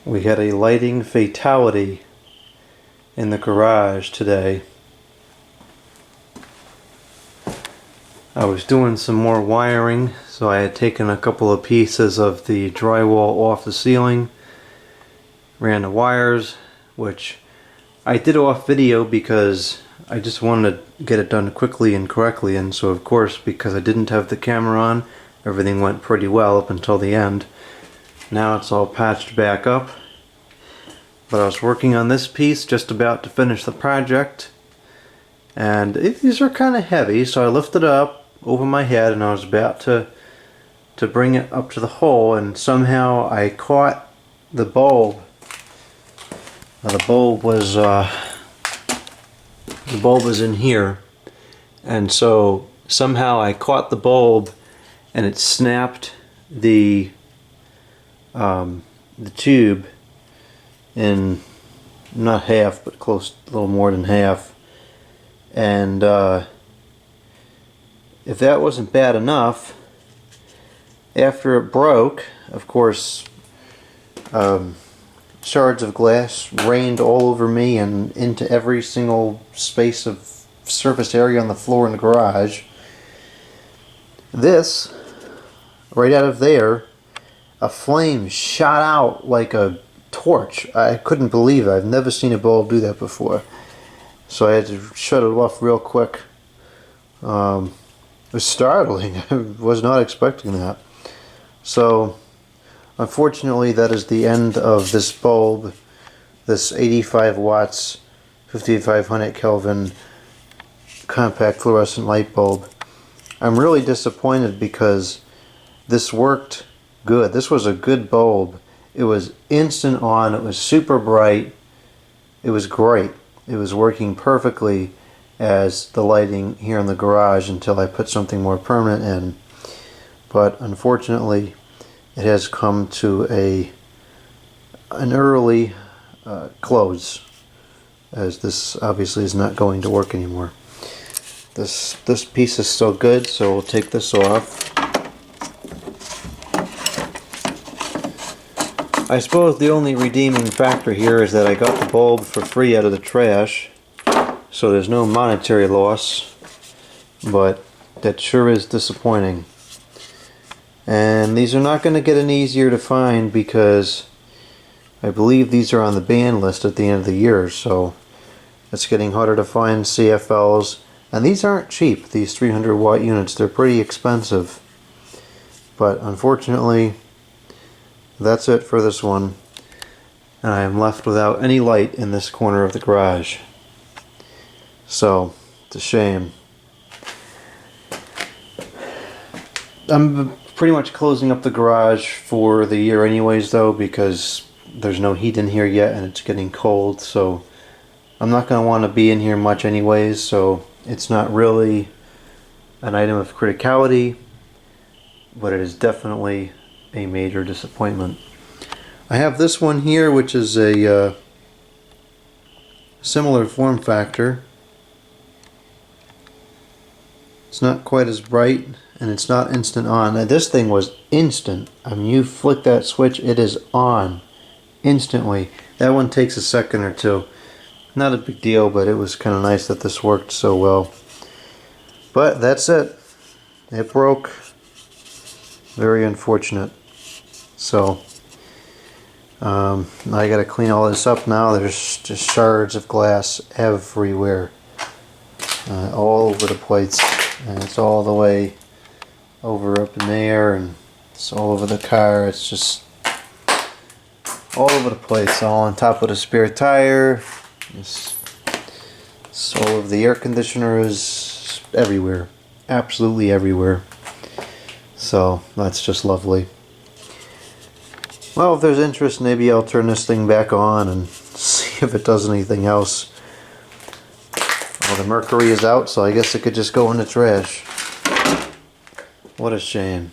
We had a lighting fatality in the garage today. I was doing some more wiring, so I had taken a couple of pieces of the drywall off the ceiling, ran the wires, which I did off video because I just wanted to get it done quickly and correctly, and so of course, because I didn't have the camera on, everything went pretty well up until the end. Now it's all patched back up. But I was working on this piece, just about to finish the project, and these are kind of heavy, so I lifted it up over my head and I was about to bring it up to the hole, and somehow I caught the bulb. Now the bulb was in here, and so somehow I caught the bulb and it snapped the tube in not half, but close, a little more than half. And if that wasn't bad enough, after it broke, of course, shards of glass rained all over me and into every single space of surface area on the floor in the garage. This, right out of there, a flame shot out like a torch. I couldn't believe it. I've never seen a bulb do that before. So I had to shut it off real quick. It was startling. I was not expecting that. So unfortunately, that is the end of this bulb, this 85 watts 5500 Kelvin compact fluorescent light bulb. I'm really disappointed because this worked good. This was a good bulb. It was instant on, it was super bright, it was great. It was working perfectly as the lighting here in the garage until I put something more permanent in. But unfortunately, it has come to an early close, as this obviously is not going to work anymore. This piece is still good, so we'll take this off. I suppose the only redeeming factor here is that I got the bulb for free out of the trash, so there's no monetary loss, but that sure is disappointing. And these are not going to get any easier to find because I believe these are on the ban list at the end of the year, so it's getting harder to find CFLs. And these aren't cheap, these 300 watt units. They're pretty expensive. But unfortunately, that's it for this one, and I am left without any light in this corner of the garage. So, it's a shame. I'm pretty much closing up the garage for the year anyways though, because there's no heat in here yet and it's getting cold, so I'm not going to want to be in here much anyways, so it's not really an item of criticality, but it is definitely a major disappointment. I have this one here, which is a similar form factor. It's not quite as bright and it's not instant on. Now, this thing was instant. I mean, you flick that switch, it is on instantly. That one takes a second or two. Not a big deal, but it was kind of nice that this worked so well. But that's it. It broke. Very unfortunate. So I gotta clean all this up now. There's just shards of glass everywhere, all over the place, and it's all the way over up in there, and it's all over the car. It's just all over the place, all on top of the spare tire. It's all over the air conditioners, everywhere, absolutely everywhere. So that's just lovely. Well, if there's interest, maybe I'll turn this thing back on and see if it does anything else. Well, the mercury is out, so I guess it could just go in the trash. What a shame.